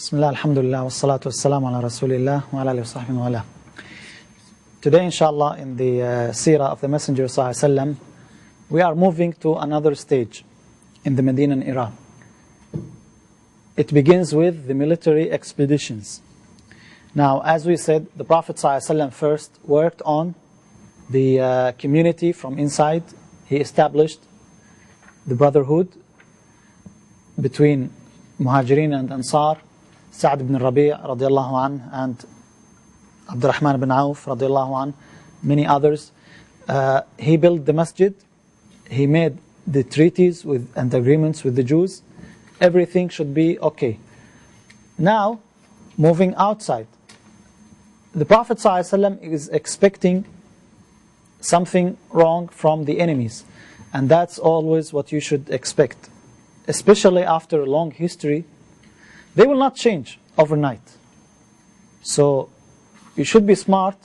Bismillah, alhamdulillah, wassalatu wassalamu ala rasulillah wa ala alihi wa sahbihi wa ala. Today, inshallah, in the seerah of the Messenger sallallahu alaihi wasallam, we are moving to another stage in the Medinan era. It begins with the military expeditions. Now, as we said, the Prophet sallallahu alaihi wasallam first worked on the community from inside. He established the brotherhood between Muhajirin and Ansar, Sa'd ibn Rabi' radiallahu anh, and Abdurrahman ibn Auf radiallahu anh, many others. He built the masjid, he made the treaties and agreements with the Jews. Everything should be okay. Now, moving outside, the Prophet ﷺ is expecting something wrong from the enemies, and that's always what you should expect. Especially after a long history, they will not change overnight. So you should be smart,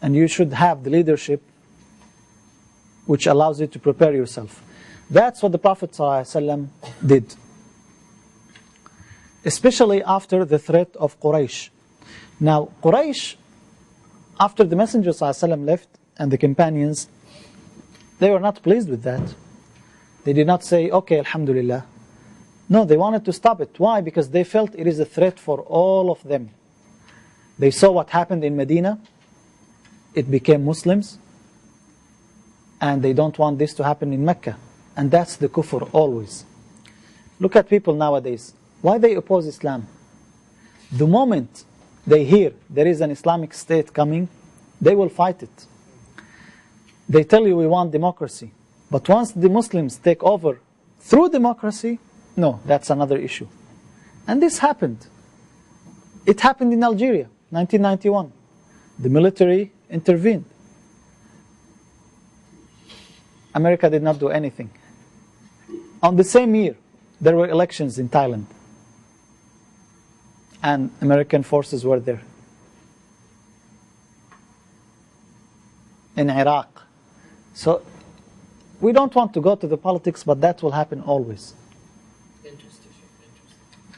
and you should have the leadership which allows you to prepare yourself. That's what the Prophet ﷺ did. Especially after the threat of Quraysh. Now, Quraysh, after the Messenger ﷺ left and the companions, they were not pleased with that. They did not say, okay, alhamdulillah. No, they wanted to stop it. Why? Because they felt it is a threat for all of them. They saw what happened in Medina. It became Muslims. And they don't want this to happen in Mecca. And that's the kufr always. Look at people nowadays. Why they oppose Islam? The moment they hear there is an Islamic state coming, they will fight it. They tell you we want democracy. But once the Muslims take over through democracy, no, that's another issue. And this happened. It happened in Algeria, 1991. The military intervened. America did not do anything. On the same year, there were elections in Thailand. And American forces were there. In Iraq. So, we don't want to go to the politics, but that will happen always. Interesting.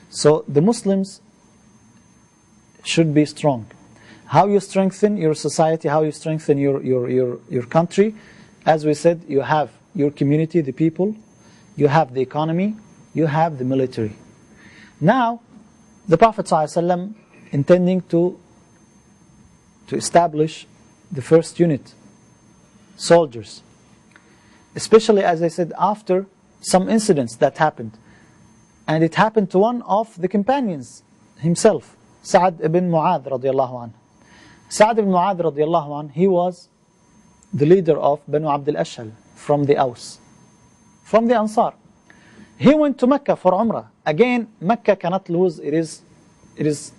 So, the Muslims should be strong. How you strengthen your society, how you strengthen your country, as we said, you have your community, the people, you have the economy, you have the military. Now, the Prophet ﷺ intending to establish the first unit, soldiers. Especially, as I said, after some incidents that happened. And it happened to one of the companions himself, Sa'd ibn Mu'adh radiallahu anh. Sa'd ibn Mu'adh radiallahu anh, he was the leader of Banu Abd al-Ashhal from the Aus, from the Ansar. He went to Mecca for Umrah. Again, Mecca cannot lose, it is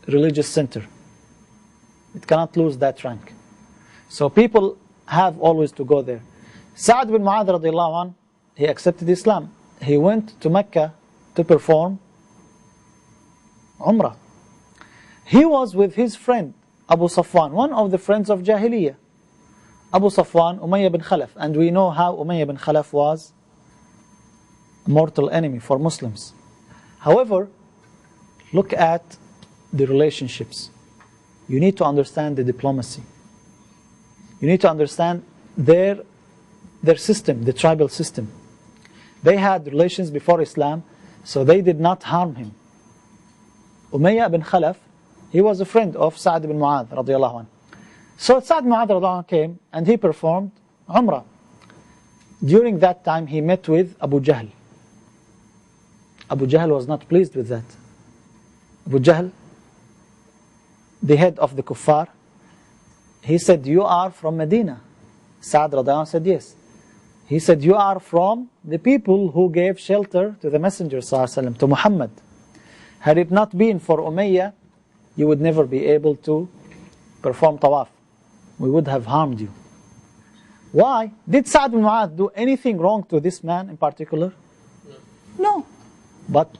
religious center. It cannot lose that rank. So people have always to go there. Sa'd bin Mu'adh radiallahu anh, he accepted Islam. He went to Mecca to perform Umrah. He was with his friend Abu Safwan, one of the friends of Jahiliyyah. Abu Safwan, Umayyah bin Khalaf. And we know how Umayyah bin Khalaf was a mortal enemy for Muslims. However, look at the relationships. You need to understand the diplomacy. You need to understand their system, the tribal system. They had relations before Islam, so they did not harm him. Umayyah bin Khalaf, he was a friend of Sa'd bin Mu'adh radiallahu anh. So Sa'd bin Mu'adh radiallahu anh came and he performed Umrah. During that time he met with Abu Jahl. Abu Jahl was not pleased with that. Abu Jahl, the head of the kuffar, he said, you are from Medina. Sa'd radiallahu anh said, yes. He said, you are from the people who gave shelter to the Messenger ﷺ, to Muhammad. Had it not been for Umayyah, you would never be able to perform tawaf. We would have harmed you. Why? Did Sa'd bin Mu'adh do anything wrong to this man in particular? No. But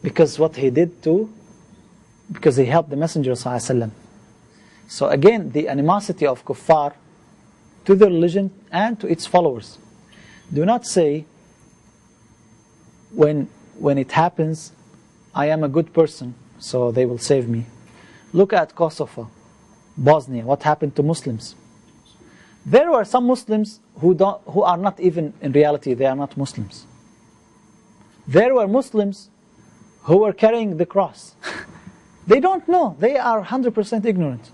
because what he did too, because he helped the Messenger ﷺ. So again, the animosity of kuffar to the religion and to its followers. Do not say, when it happens, I am a good person, so they will save me. Look at Kosovo, Bosnia, what happened to Muslims. There were some Muslims who are not even, in reality, they are not Muslims. There were Muslims who were carrying the cross. They don't know. They are 100% ignorant.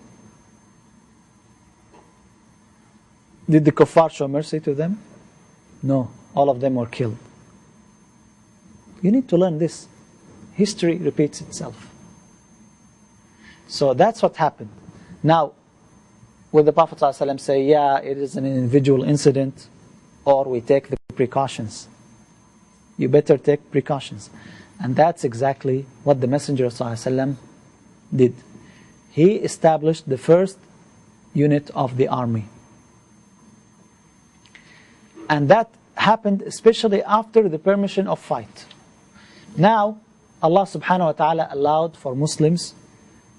Did the kuffar show mercy to them? No. All of them were killed. You need to learn this. History repeats itself. So that's what happened. Now, will the Prophet ﷺ say, yeah, it is an individual incident, or we take the precautions? You better take precautions. And that's exactly what the Messenger ﷺ did. He established the first unit of the army. And that happened especially after the permission of fight. Now, Allah subhanahu wa ta'ala allowed for Muslims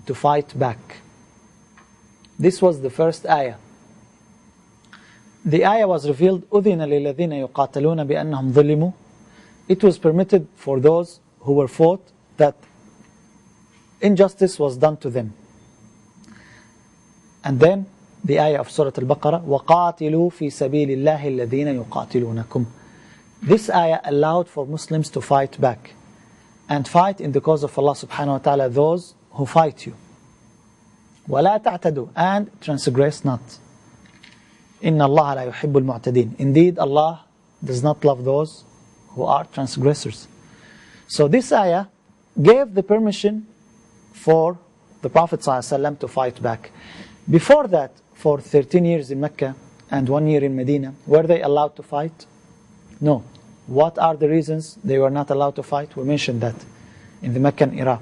to fight back. This was the first ayah. The ayah was revealed, أُذِنَ لِلَّذِينَ يُقَاتَلُونَ بِأَنَّهُمْ ظُلِمُوا. It was permitted for those who were fought that injustice was done to them. And then the ayah of Surah Al-Baqarah, وَقَاتِلُوا فِي سَبِيلِ اللَّهِ الَّذِينَ يُقَاتِلُونَكُمْ. This ayah allowed for Muslims to fight back. And fight in the cause of Allah subhanahu wa ta'ala those who fight you. وَلَا تَعْتَدُوا. And transgress not. إِنَّ اللَّهَ لَا يُحِبُّ الْمُعْتَدِينَ. Indeed, Allah does not love those who are transgressors. So this ayah gave the permission for the Prophet ﷺ to fight back. Before that, for 13 years in Mecca and 1 year in Medina, were they allowed to fight? No. What are the reasons they were not allowed to fight? We mentioned that in the Meccan era.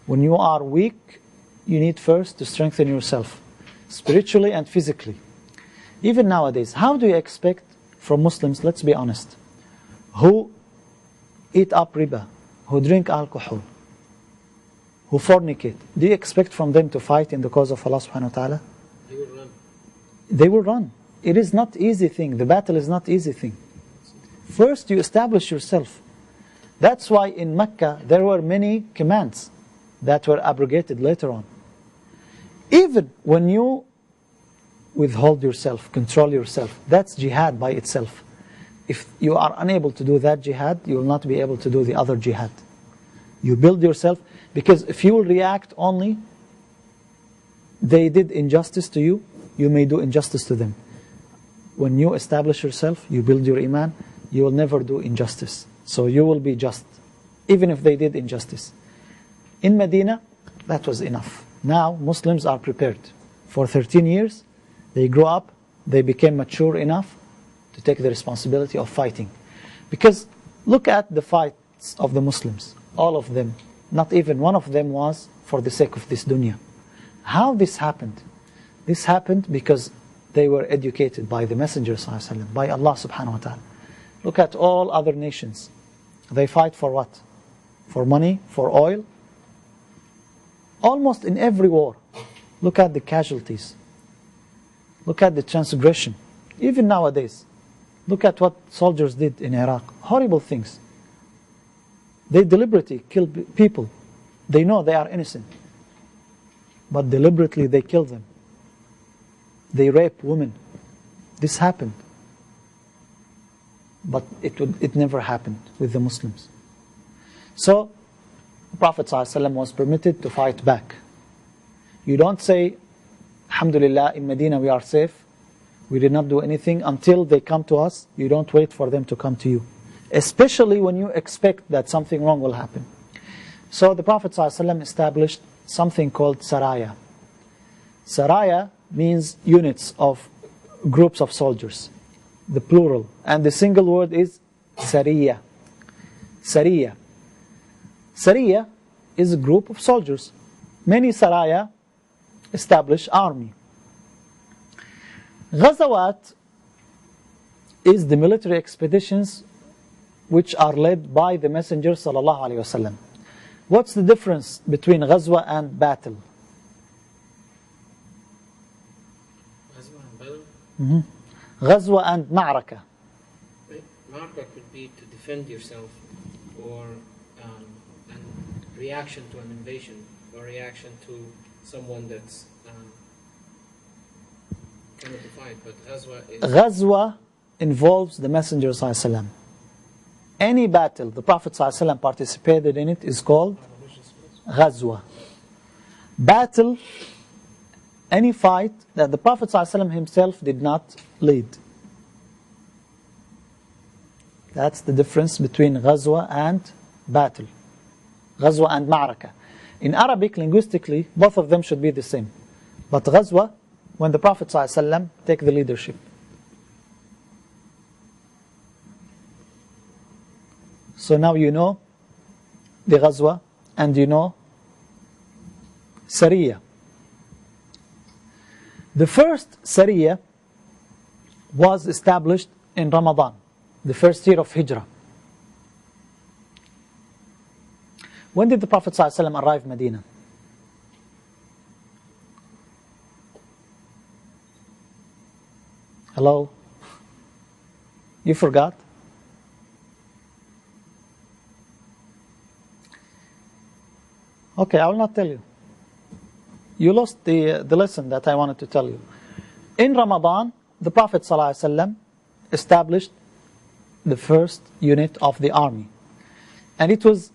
When you are weak, you need first to strengthen yourself, spiritually and physically. Even nowadays, how do you expect from Muslims, let's be honest, who eat up riba, who drink alcohol, who fornicate, do you expect from them to fight in the cause of Allah subhanahu wa ta'ala? They will run. They will run. It is not easy thing. The battle is not easy thing. First, you establish yourself. That's why in Mecca there were many commands that were abrogated later on. Even when you withhold yourself, control yourself, that's jihad by itself. If you are unable to do that jihad, you will not be able to do the other jihad. You build yourself, because if you will react only, they did injustice to you, you may do injustice to them. When you establish yourself, you build your iman, you will never do injustice. So you will be just, even if they did injustice. In Medina, that was enough. Now, Muslims are prepared. For 13 years, they grew up, they became mature enough to take the responsibility of fighting. Because look at the fights of the Muslims. All of them, not even one of them was for the sake of this dunya. How this happened? This happened because they were educated by the Messenger ﷺ, by Allah subhanahu wa ta'ala. Look at all other nations. They fight for what? For money, for oil. Almost in every war. Look at the casualties. Look at the transgression. Even nowadays. Look at what soldiers did in Iraq. Horrible things. They deliberately kill people. They know they are innocent. But deliberately they kill them. They rape women. This happened. But it never happened with the Muslims. So, the Prophet ﷺ was permitted to fight back. You don't say, Alhamdulillah, in Medina we are safe. We did not do anything until they come to us. You don't wait for them to come to you. Especially when you expect that something wrong will happen. So the Prophet ﷺ established something called Saraya. Saraya means units of groups of soldiers. The plural. And the single word is Sariya. Sariya. Sariya is a group of soldiers. Many Saraya establish army. Ghazawat is the military expeditions which are led by the Messenger sallallahu alaihi wasallam. What's the difference between Ghazwa and battle? Ghazwa and battle? Ghazwa and Ma'raka. Ma'raka could be to defend yourself, or and reaction to an invasion or reaction to someone that's cannot define, but Ghazwa is... Ghazwa involves the Messenger ﷺ. Any battle the Prophet ﷺ participated in it is called Ghazwa. Battle, any fight that the Prophet ﷺ himself did not lead. That's the difference between Ghazwa and battle. Ghazwa and Ma'raka. In Arabic, linguistically, both of them should be the same. But Ghazwa, when the Prophet ﷺ take the leadership. So now you know the Ghazwa and you know Sariya. The first Sariya was established in Ramadan, the first year of Hijrah. When did the Prophet ﷺ arrive in Medina? Hello? You forgot? Okay, I will not tell you. You lost the lesson that I wanted to tell you. In Ramadan, the Prophet ﷺ established the first unit of the army. And it was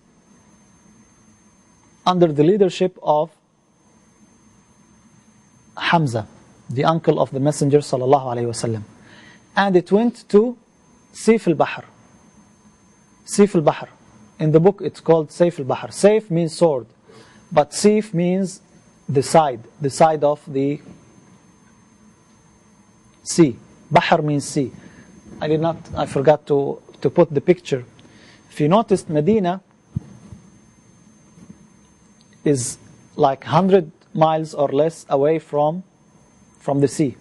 under the leadership of Hamza, the uncle of the Messenger ﷺ. And it went to Sayf al-Bahr. Sayf al-Bahr. In the book it's called Sayf al-Bahr. Sayf means sword, but Sayf means the side of the sea. Bahr means sea. I forgot to put the picture. If you noticed, Medina is like 100 miles or less away from the sea.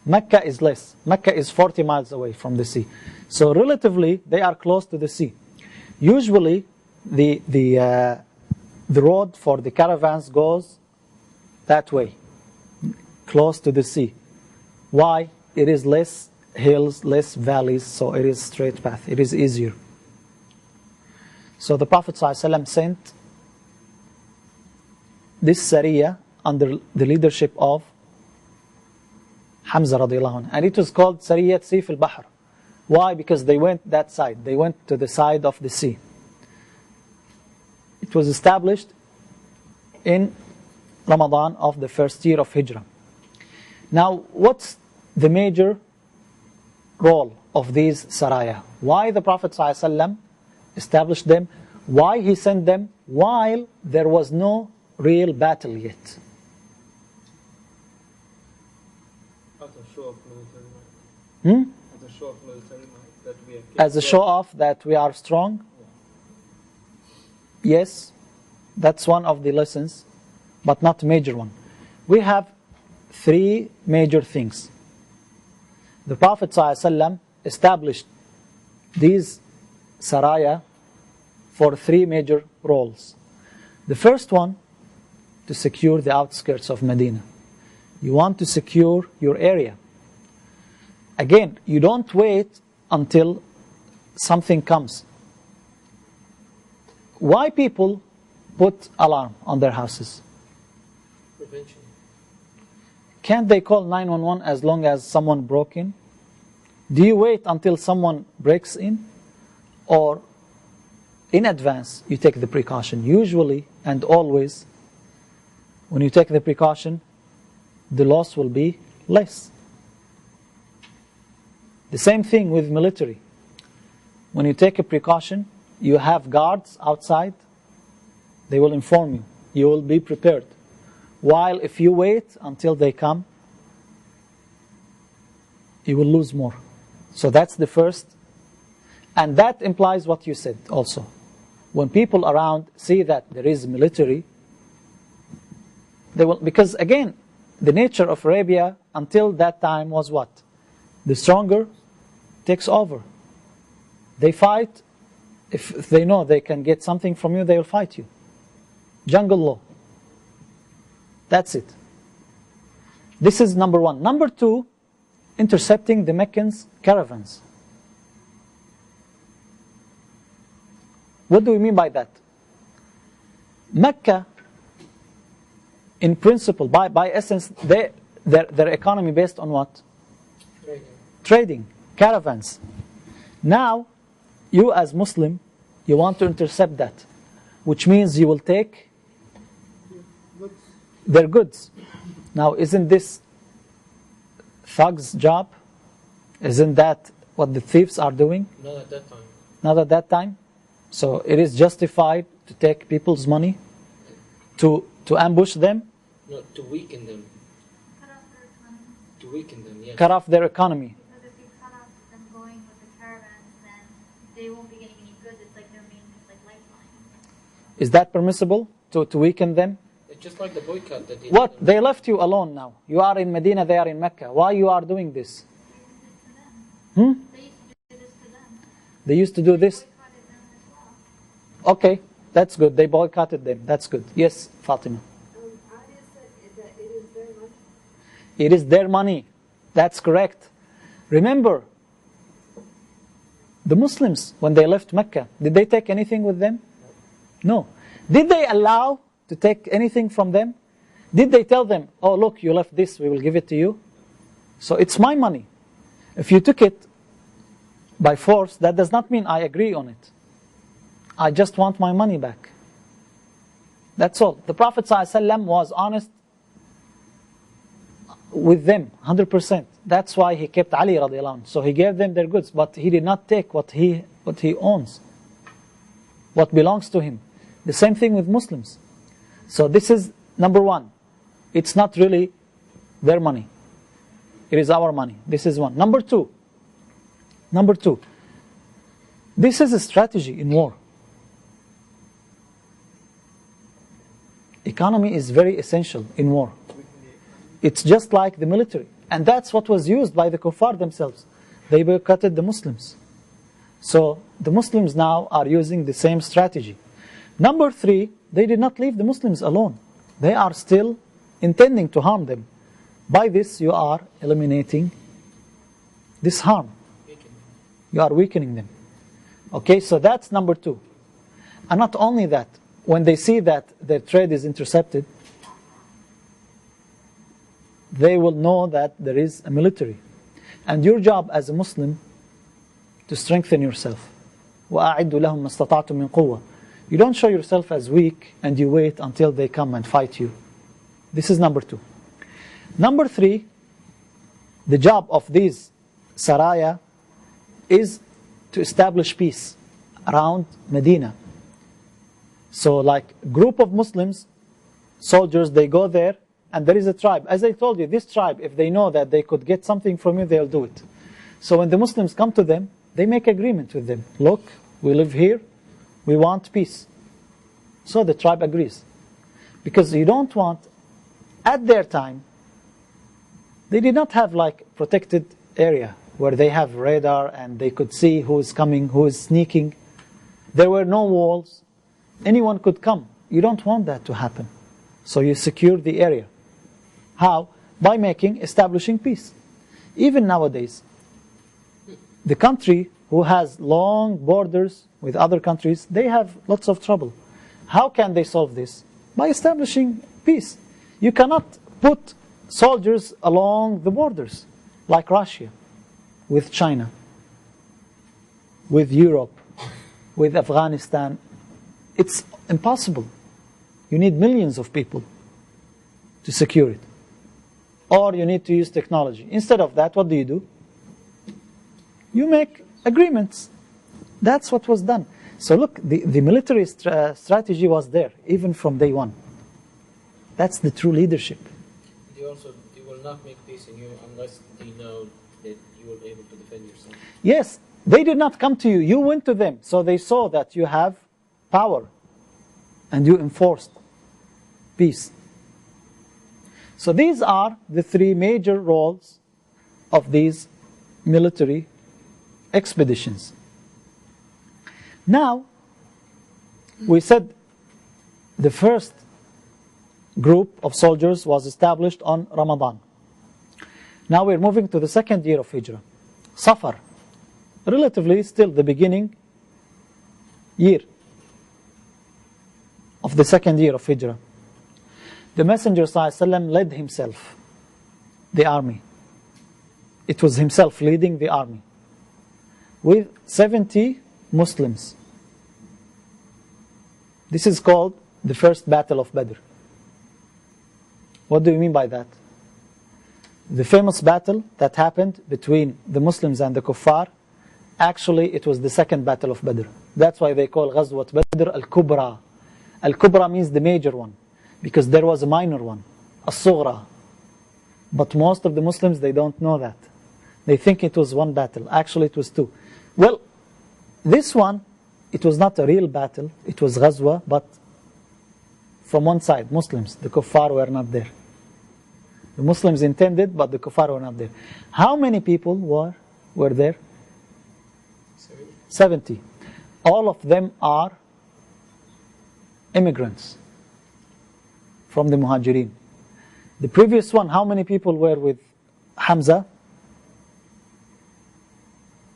Mecca is less. Mecca is 40 miles away from the sea. So relatively, they are close to the sea. Usually, the road for the caravans goes that way, close to the sea. Why? It is less hills, less valleys, so it is straight path. It is easier. So the Prophet ﷺ sent this Sariya under the leadership of Hamza radiallahu anhu. And it was called Sariyat Sayf al-Bahr. Why? Because they went that side. They went to the side of the sea. It was established in Ramadan of the first year of Hijrah. Now, what's the major role of these Saraya? Why the Prophet ﷺ established them? Why he sent them while there was no real battle yet? As a show of military might. As a show of military might, that we are As a show off that we are strong? Yes, that's one of the lessons, but not a major one. We have three major things. The Prophet ﷺ established these Saraya for three major roles. The first one, to secure the outskirts of Medina. You want to secure your area. Again, you don't wait until something comes. Why people put alarm on their houses? Prevention. Can't they call 911 as long as someone broke in? Do you wait until someone breaks in? Or in advance you take the precaution? Usually and always, when you take the precaution, the loss will be less. The same thing with military. When you take a precaution, you have guards outside. They will inform you. You will be prepared. While if you wait until they come, you will lose more. So that's the first. And that implies what you said also. When people around see that there is military, they will, because again, the nature of Arabia until that time was what? The stronger takes over. They fight. If they know they can get something from you, they will fight you. Jungle law. That's it. This is number one. Number two, intercepting the Meccans' caravans. What do we mean by that? Mecca, in principle, by essence, their economy based on what? Trading, caravans. Now, you as Muslim, you want to intercept that, which means you will take their goods. Now, isn't this thug's job? Isn't that what the thieves are doing? Not at that time. Not at that time. So it is justified to take people's money, to ambush them, No, to weaken them. To weaken them, yes. cut off their economy. Because if you cut off them going with the caravans, then they won't be getting any goods. It's like their main lifeline. Is that permissible to weaken them? It's just like the boycott that What? They left you alone now. You are in Medina, they are in Mecca. Why you are doing this? Hmm? They used to do this to them. They used to do this? Boycotted them as well. Okay, that's good. They boycotted them. That's good. Yes, Fatima. AREES said that it is their money. It is their money. That's correct. Remember, the Muslims, when they left Mecca, did they take anything with them? No. Did they allow to take anything from them? Did they tell them, oh look, you left this, we will give it to you? So it's my money. If you took it by force, that does not mean I agree on it. I just want my money back. That's all. The Prophet ﷺ was honest with them, 100%. That's why he kept Ali radiallahu anhu. So he gave them their goods, but he did not take what he owns, what belongs to him. The same thing with Muslims. So this is number one. It's not really their money. It is our money. This is one. Number two. This is a strategy in war. Economy is very essential in war. It's just like the military. And that's what was used by the kuffar themselves. They boycotted the Muslims. So the Muslims now are using the same strategy. Number three, they did not leave the Muslims alone. They are still intending to harm them. By this, you are eliminating this harm. You are weakening them. Okay, so that's number two. And not only that, when they see that their trade is intercepted, they will know that there is a military. And your job as a Muslim, to strengthen yourself. وَأَعِدُّ لَهُمْ مَا اسْتَطَعْتُم مِّن قُوَّةٍ. You don't show yourself as weak and you wait until they come and fight you. This is number two. Number three, the job of these saraya is to establish peace around Medina. So like group of Muslims, soldiers, they go there and there is a tribe. As I told you, this tribe, if they know that they could get something from you, they'll do it. So when the Muslims come to them, they make agreement with them. Look, we live here, we want peace. So the tribe agrees. Because you don't want, at their time, they did not have like protected area where they have radar and they could see who is coming, who is sneaking. There were no walls. Anyone could come. You don't want that to happen. So you secure the area. How? By establishing peace. Even nowadays, the country who has long borders with other countries, they have lots of trouble. How can they solve this? By establishing peace. You cannot put soldiers along the borders, like Russia, with China, with Europe, with Afghanistan. It's impossible. You need millions of people to secure it. Or you need to use technology. Instead of that, what do? You make agreements. That's what was done. So look, the military strategy was there, even from day one. That's the true leadership. They will not make peace in you unless they know that you will be able to defend yourself. Yes, they did not come to you. You went to them. So they saw that you have power. And you enforced peace. So these are the three major roles of these military expeditions. Now, we said the first group of soldiers was established on Ramadan. Now we're moving to the second year of Hijrah, Safar. Relatively still the beginning year. of the second year of Hijrah, the Messenger ﷺ led himself, the army. It was himself leading the army with 70 Muslims. This is called the first battle of Badr. What do you mean by that? The famous battle that happened between the Muslims and the Kuffar, actually it was the second battle of Badr. That's why they call Ghazwat Badr al-Kubra. Al-Kubra means the major one, because there was a minor one, As-Sughra. But most of the Muslims, they don't know that. They think it was one battle. Actually it was two. Well, this one, it was not a real battle. It was Ghazwa, but from one side, Muslims. The Kuffar were not there. The Muslims intended, but the Kuffar were not there. How many people were there? 70. All of them are immigrants from the Muhajirin. The previous one, how many people were with Hamza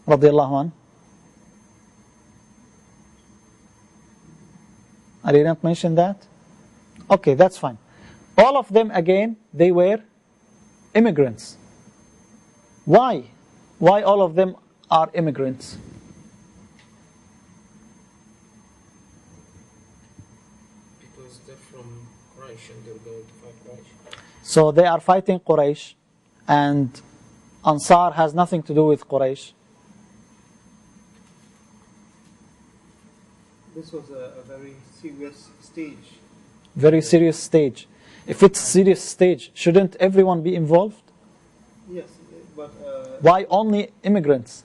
radiallahu anh? I did not mention that? Okay, that's fine. All of them, again, they were immigrants. Why? Why all of them are immigrants? Because they're from Quraysh and they're going to fight Quraysh. So they are fighting Quraysh, and Ansar has nothing to do with Quraysh. This was a very serious stage. Very serious stage. If it's a serious stage, shouldn't everyone be involved? Yes, but... Why only immigrants?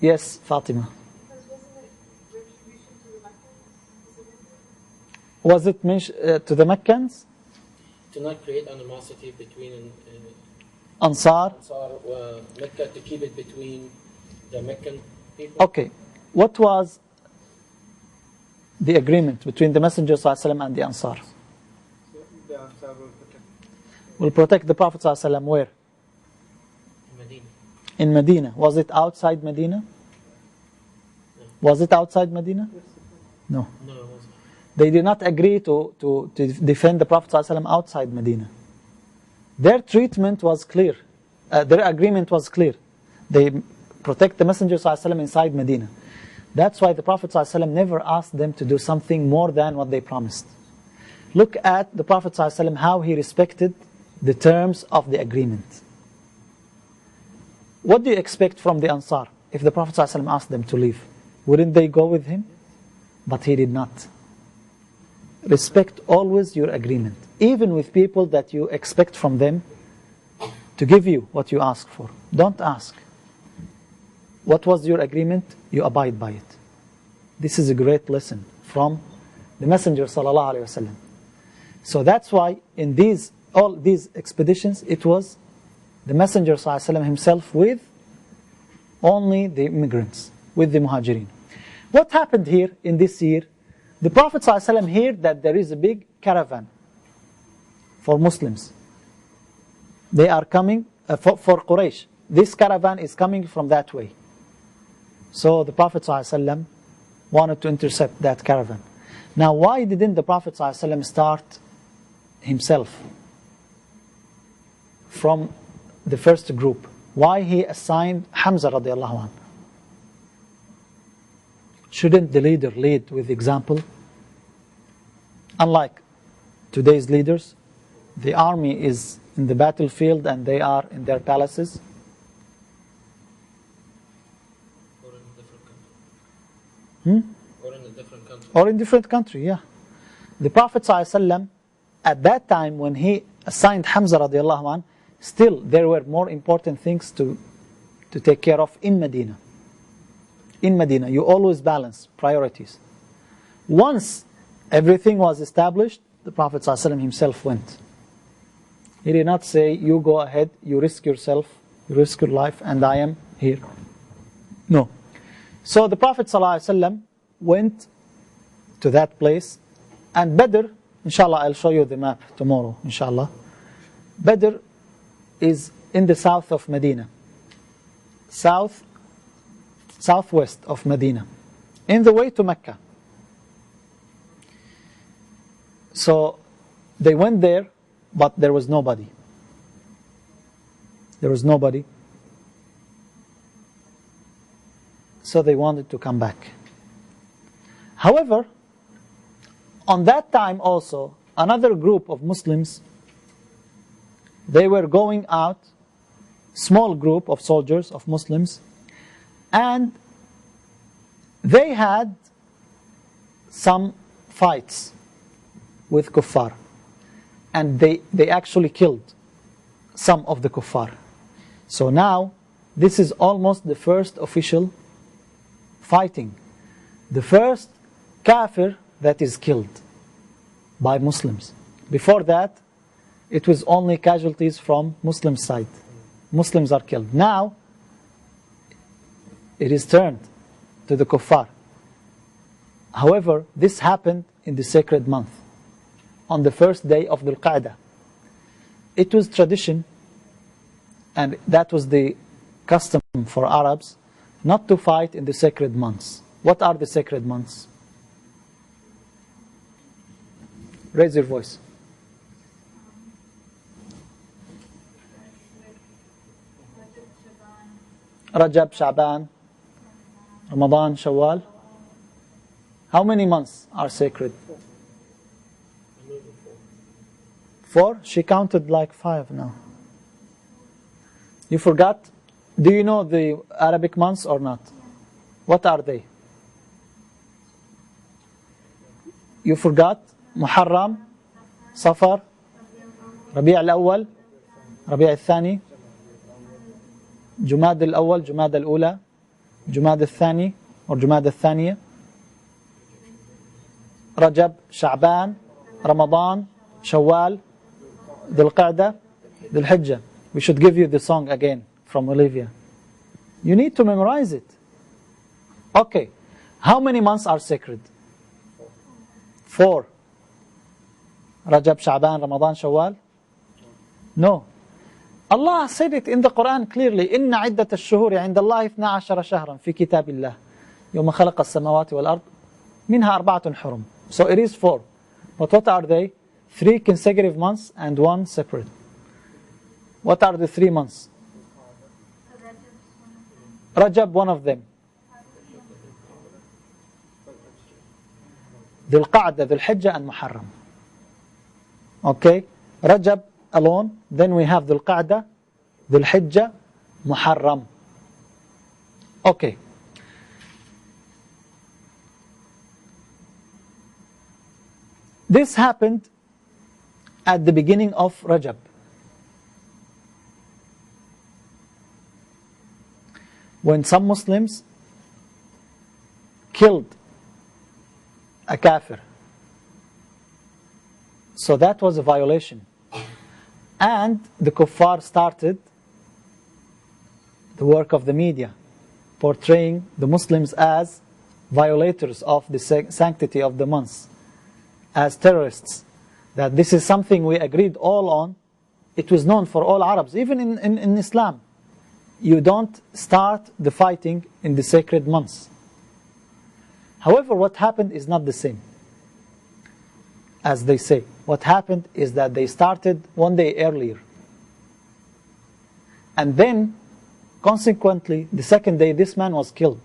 Yes, Fatima. Because wasn't it retribution to the Meccans? Was it mentioned to the Meccans? To not create animosity between Ansar? Ansar, Mecca, to keep it between the Meccan people. Okay. What was the agreement between the Messenger ﷺ and the Ansar? The Ansar will protect. Will protect the Prophet ﷺ where? Medina. In Medina. Was it outside Medina? No. Was it outside Medina? Yes, No. No, it wasn't. They did not agree to defend the Prophet ﷺ outside Medina. Their treatment was clear. Their agreement was clear. They protect the Messenger ﷺ inside Medina. That's why the Prophet ﷺ never asked them to do something more than what they promised. Look at the Prophet ﷺ, how he respected the terms of the agreement. What do you expect from the Ansar if the Prophet ﷺ asked them to leave? Wouldn't they go with him? But he did not. Respect always your agreement, even with people that you expect from them to give you what you ask for. Don't ask. What was your agreement? You abide by it. This is a great lesson from the Messenger sallallahu alaihi wasallam. So that's why in all these expeditions, it was the Messenger sallallahu alaihi wasallam himself with only the immigrants, with the Muhajirin. What happened here in this year? The Prophet sallallahu alaihi wasallam heard that there is a big caravan for Muslims. They are coming for Quraysh. This caravan is coming from that way. So the Prophet ﷺ wanted to intercept that caravan. Now, why didn't the Prophet ﷺ start himself from the first group? Why he assigned Hamza radiallahu anh? Shouldn't the leader lead with example? Unlike today's leaders, the army is in the battlefield and they are in their palaces. Or in a different country. Or in different country, yeah. The Prophet ﷺ, at that time when he assigned Hamza radiallahu anh, still there were more important things to take care of in Medina. In Medina, you always balance priorities. Once everything was established, the Prophet ﷺ himself went. He did not say, you go ahead, you risk yourself, you risk your life, and I am here. No. So the Prophet ﷺ went to that place, and Badr, inshallah, I'll show you the map tomorrow, inshallah. Badr is in the south of Medina, southwest of Medina, in the way to Mecca. So they went there, but there was nobody. There was nobody. So they wanted to come back. However, on that time also, another group of Muslims, they were going out, small group of soldiers, of Muslims, and they had some fights with kuffar. And they actually killed some of the kuffar. So now, this is almost the first official fighting. The first kafir that is killed by Muslims. Before that, it was only casualties from Muslim side. Muslims are killed. Now, it is turned to the kuffar. However, this happened in the sacred month, on the first day of Dhul Qa'dah. It was tradition, and that was the custom for Arabs, not to fight in the sacred months. What are the sacred months? Raise your voice. Rajab, Sha'ban, Ramadan, Shawwal. How many months are sacred? 4? She counted like 5 now. You forgot? Do you know the Arabic months or not? What are they? You forgot? Muharram, Safar, Rabi' al-Awwal, Rabi' al-Thani, Jumad al-Awwal, Jumad al-Ula, Jumad al-Thani or Jumad al-Thaniya, Rajab, Sha'ban, Ramadan, Shawwal, Dhul Qa'dah, Dhul Hijjah. We should give you the song again from Olivia. You need to memorize it. Okay. How many months are sacred? 4. Rajab, Sha'ban, Ramadan, Shawwal? No. Allah said it in the Quran clearly. إِنَّ عِدَّةَ الشُّهُورِ عِنْدَ اللَّهِ 12 شهرا في كتاب الله يوم خلق السماوات والأرض منها 4 حرم. So it is 4. But what are they? 3 consecutive months and 1 separate. What are the 3 months? Rajab, one of them. Dhul Qa'dah, Dhul Hijjah and Muharram. Okay? Rajab alone. Then we have Dhul Qa'dah, Dhul Hijjah, Muharram. Okay. This happened at the beginning of Rajab. When some Muslims killed a kafir. So that was a violation. And the kuffar started the work of the media, portraying the Muslims as violators of the sanctity of the months, as terrorists. That this is something we agreed all on. It was known for all Arabs, even in Islam. You don't start the fighting in the sacred months. However, what happened is not the same. As they say, what happened is that they started one day earlier. And then, consequently, the second day, this man was killed.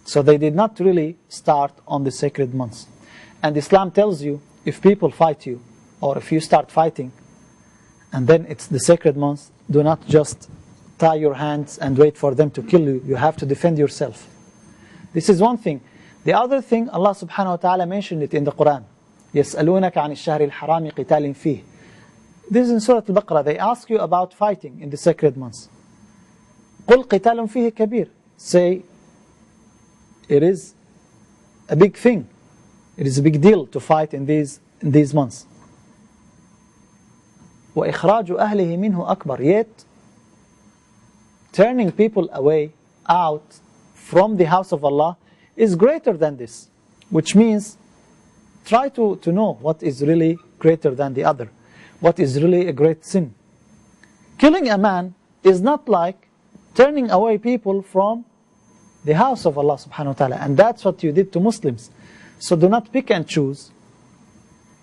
So they did not really start on the sacred months. And Islam tells you, if people fight you, or if you start fighting, and then it's the sacred months, do not just tie your hands and wait for them to kill you. You have to defend yourself. This is one thing. The other thing, Allah subhanahu wa ta'ala mentioned it in the Quran. يَسْأَلُونَكَ عَنِ الشَّهْرِ الْحَرَامِ قِتَالٍ فِيهِ. This is in Surah Al-Baqarah. They ask you about fighting in the sacred months. قُلْ قِتَالٌ فِيهِ كَبِيرٌ. Say, it is a big thing. It is a big deal to fight in these months. وَإِخْرَاجُ أَهْلِهِ مِنْهُ أَكْبَرُ. Yet, turning people away, out from the house of Allah is greater than this. Which means, try to know what is really greater than the other. What is really a great sin. Killing a man is not like turning away people from the house of Allah subhanahu wa ta'ala. And that's what you did to Muslims. So do not pick and choose.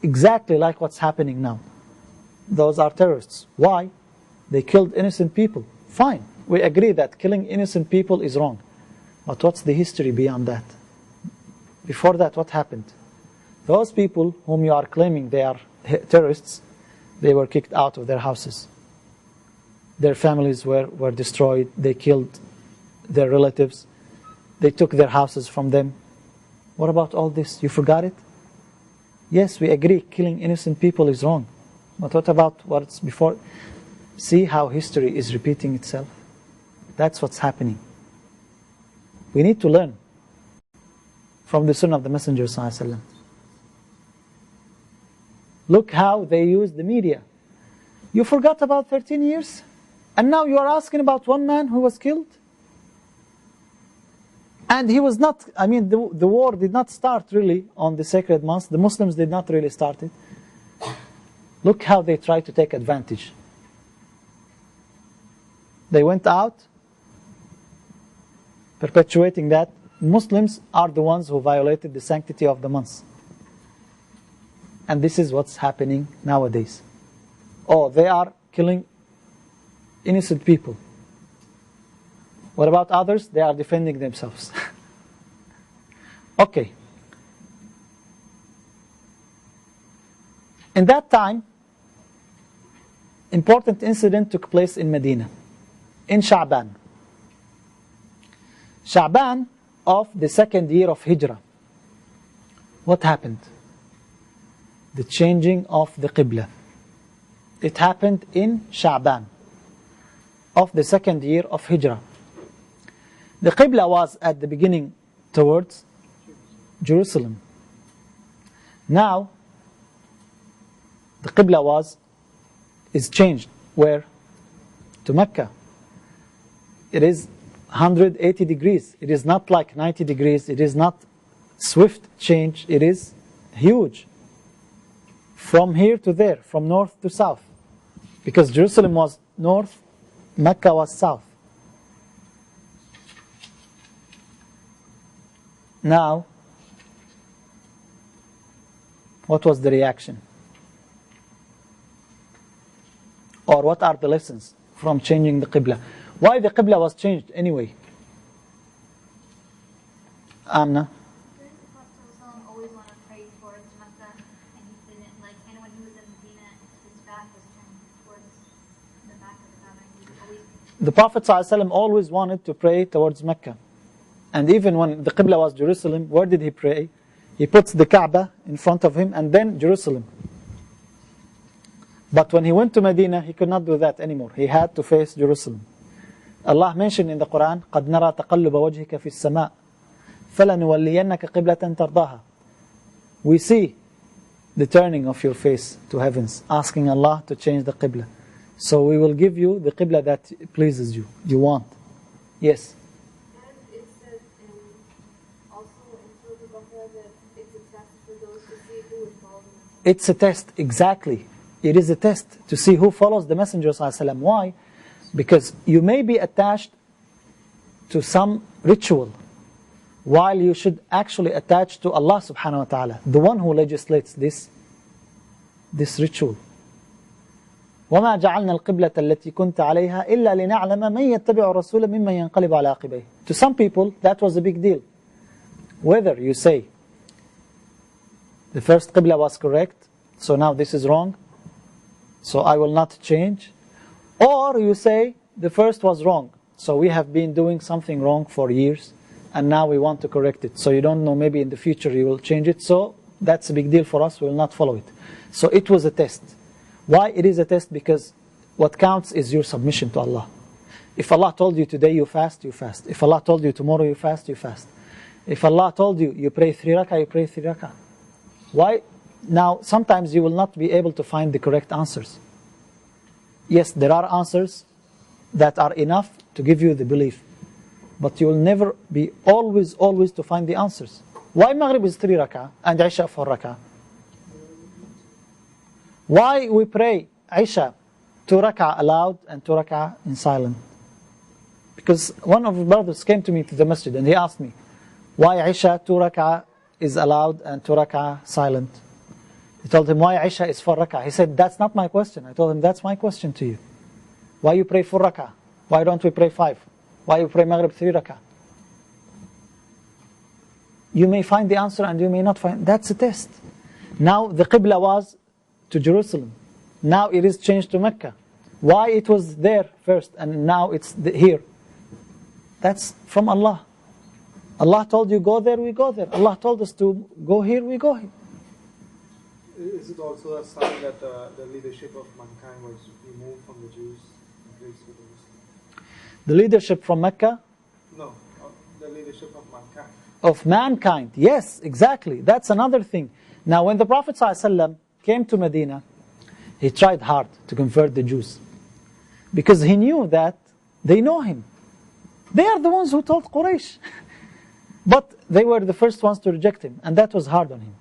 exactly like what's happening now. Those are terrorists. Why? They killed innocent people. Fine, we agree that killing innocent people is wrong. But what's the history beyond that? Before that, what happened? Those people whom you are claiming they are terrorists, they were kicked out of their houses. Their families were destroyed. They killed their relatives. They took their houses from them. What about all this? You forgot it? Yes, we agree, killing innocent people is wrong. But what about what's before? See how history is repeating itself? That's what's happening. We need to learn from the Sunnah of the Messenger ﷺ. Look how they use the media. You forgot about 13 years? And now you are asking about one man who was killed? And he was not, I mean, the war did not start really on the sacred months. The Muslims did not really start it. Look how they try to take advantage. They went out perpetuating that Muslims are the ones who violated the sanctity of the months. And this is what's happening nowadays. Oh, they are killing innocent people. What about others? They are defending themselves. Okay. In that time, important incident took place in Medina, in Sha'ban. Sha'ban of the second year of Hijrah. What happened? The changing of the Qibla. It happened in Sha'ban of the second year of Hijrah. The Qibla was at the beginning towards Jerusalem. Now, the Qibla is changed. Where? To Mecca. It is 180 degrees. It is not like 90 degrees. It is not swift change. It is huge. From here to there, from north to south. Because Jerusalem was north, Mecca was south. Now, what was the reaction? Or what are the lessons from changing the Qibla? Why the Qibla was changed anyway? Amna? Didn't the Prophet ﷺ always want to pray towards Mecca, and he didn't, like, and when he was in Medina, his back was turned towards the back of the Kaaba, and he would always... The Prophet ﷺ always wanted to pray towards Mecca. And even when the Qibla was Jerusalem, where did he pray? He puts the Kaaba in front of him and then Jerusalem. But when he went to Medina, he could not do that anymore. He had to face Jerusalem. Allah mentioned in the Quran, قَدْ نَرَى تَقَلُّبَ وَجْهِكَ فِي السَّمَاءِ فَلَنُوَلِّيَنَّكَ قِبْلَةً تَرْضَاهَا. We see the turning of your face to heavens, asking Allah to change the Qibla. So we will give you the Qibla that pleases you, you want. Yes? And it says also in Surah Al-Baqarah that it's a test for those to see who would follow them. It's a test, exactly. It is a test to see who follows the Messenger ﷺ. Why? Because you may be attached to some ritual, while you should actually attach to Allah subhanahu wa ta'ala, the one who legislates this ritual. وَمَا جَعَلْنَا الْقِبْلَةَ الَّتِي كُنْتَ عَلَيْهَا إِلَّا لِنَعْلَمَ مَنْ يَتَّبِعُ الرَّسُولَ مِمَّنْ يَنْقَلِبُ عَلَى عَقِبَيْهِ. To some people, that was a big deal. Whether you say, the first Qibla was correct, so now this is wrong, so I will not change. Or you say, the first was wrong, so we have been doing something wrong for years, and now we want to correct it. So you don't know, maybe in the future you will change it, so that's a big deal for us, we will not follow it. So it was a test. Why it is a test? Because what counts is your submission to Allah. If Allah told you today you fast, you fast. If Allah told you tomorrow you fast, you fast. If Allah told you you pray 3 rak'ah, you pray 3 rak'ah. Why? Now, sometimes you will not be able to find the correct answers. Yes, there are answers that are enough to give you the belief. But you will never be always to find the answers. Why Maghrib is 3 rak'ah and Isha 4 rak'ah? Why we pray Isha 2 rak'ah aloud and 2 rak'ah in silent? Because one of the brothers came to me to the masjid and he asked me, why Isha 2 rak'ah is allowed and 2 rak'ah silent? He told him, why Isha is 4 rak'ah? He said, that's not my question. I told him, that's my question to you. Why you pray 4 rak'ah? Why don't we pray 5? Why you pray Maghrib 3 rak'ah? You may find the answer and you may not find. That's a test. Now the Qibla was to Jerusalem. Now it is changed to Mecca. Why it was there first and now it's here? That's from Allah. Allah told you go there, we go there. Allah told us to go here, we go here. Is it also a sign that the leadership of mankind was removed from the Jews and placed with the Muslims? The leadership from Mecca? No, the leadership of mankind. Of mankind, yes, exactly. That's another thing. Now when the Prophet ﷺ came to Medina, he tried hard to convert the Jews. Because he knew that they know him. They are the ones who told Quraysh. But they were the first ones to reject him, and that was hard on him.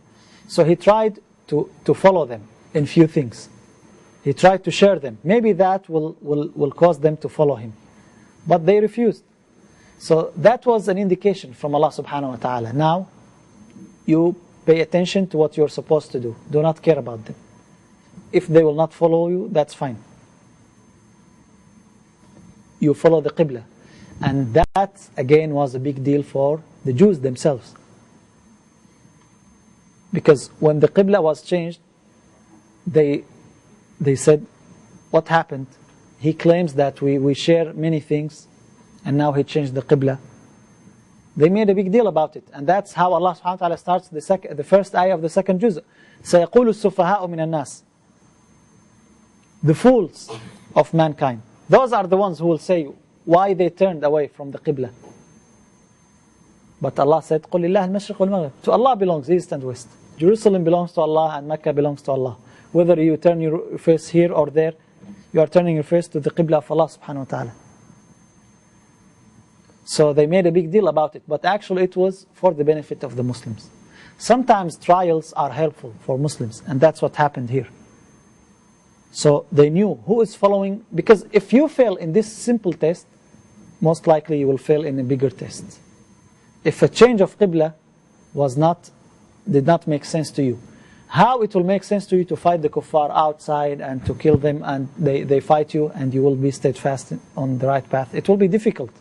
So he tried to follow them in few things. He tried to share them. Maybe that will cause them to follow him. But they refused. So that was an indication from Allah subhanahu wa ta'ala. Now, you pay attention to what you're supposed to do. Do not care about them. If they will not follow you, that's fine. You follow the Qibla. And that, again, was a big deal for the Jews themselves. Because when the Qibla was changed, they said, what happened? He claims that we share many things, and now he changed the Qibla. They made a big deal about it. And that's how Allah subhanahu wa ta'ala starts the first ayah of the second juz. سَيَقُولُ السُّفَهَاءُ مِنَ النَّاسِ. The fools of mankind. Those are the ones who will say why they turned away from the Qibla. But Allah said, قُلْ لِلَّهِ الْمَشْرِقُ وَالْمَغْرِبُ. To Allah belongs east and west. Jerusalem belongs to Allah and Mecca belongs to Allah. Whether you turn your face here or there, you are turning your face to the Qibla of Allah subhanahu wa ta'ala. So they made a big deal about it, but actually it was for the benefit of the Muslims. Sometimes trials are helpful for Muslims, and that's what happened here. So they knew who is following, because if you fail in this simple test, most likely you will fail in a bigger test. If a change of Qibla did not make sense to you, how it will make sense to you to fight the kuffar outside and to kill them, and they fight you and you will be steadfast on the right path? It will be difficult.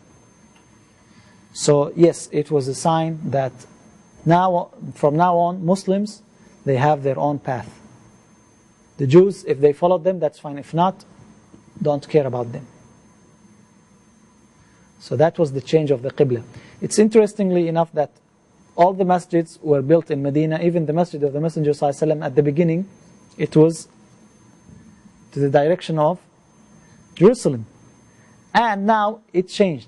So yes, it was a sign that from now on, Muslims, they have their own path. The Jews, if they followed them, that's fine. If not, don't care about them. So that was the change of the Qibla. It's interestingly enough that all the masjids were built in Medina, even the masjid of the Messenger ﷺ at the beginning, it was to the direction of Jerusalem. And now it changed.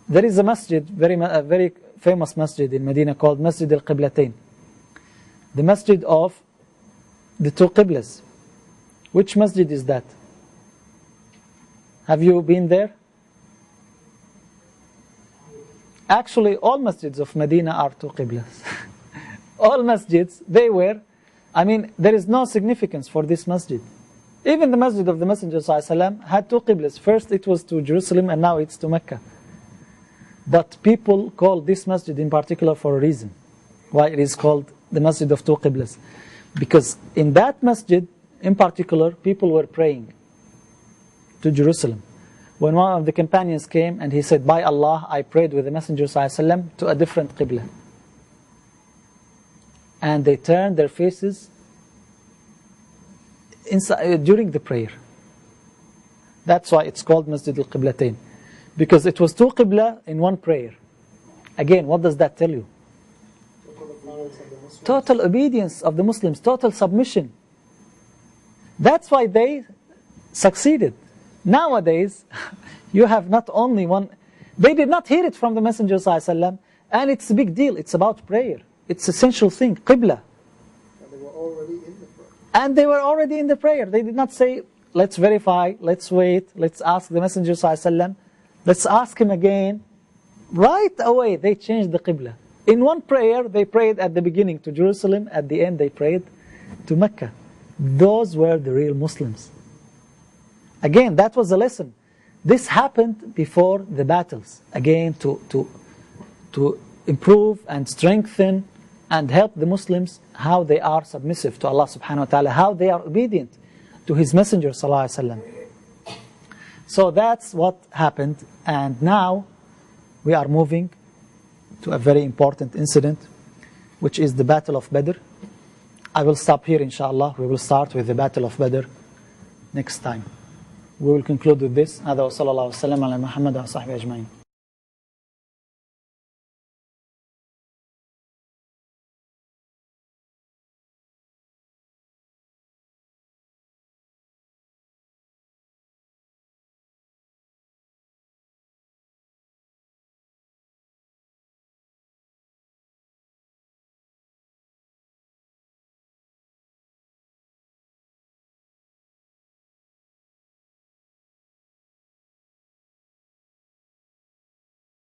There is a masjid, a very famous masjid in Medina called Masjid al-Qiblatain. The masjid of the two Qiblas. Which masjid is that? Have you been there? Actually, all masjids of Medina are two Qiblas. All masjids, there is no significance for this masjid. Even the masjid of the Messenger ﷺ had two Qiblas. First it was to Jerusalem and now it's to Mecca. But people call this masjid in particular for a reason. Why it is called the Masjid of Two Qiblas. Because in that masjid, in particular, people were praying to Jerusalem. When one of the companions came and he said, by Allah, I prayed with the Messenger ﷺ to a different Qibla. And they turned their faces during the prayer. That's why it's called Masjid al-Qiblatain. Because it was two Qibla in one prayer. Again, what does that tell you? Total obedience of the Muslims, total submission. That's why they succeeded. Nowadays, you have not only one. They did not hear it from the Messenger ﷺ, and it's a big deal. It's about prayer. It's an essential thing, Qibla. And they were already in the prayer. And they were already in the prayer. They did not say, let's verify, let's wait, let's ask the Messenger ﷺ. Let's ask him again. Right away, they changed the Qibla. In one prayer, they prayed at the beginning to Jerusalem. At the end, they prayed to Mecca. Those were the real Muslims. Again, that was a lesson. This happened before the battles. Again, to improve and strengthen and help the Muslims how they are submissive to Allah subhanahu wa ta'ala, how they are obedient to His Messenger sallallahu alaihi wasallam. So that's what happened, and now we are moving to a very important incident, which is the Battle of Badr. I will stop here inshallah. We will start with the Battle of Badr next time. We will conclude with this. هذا وصلى الله وسلم على محمد وصحبه أجمعين.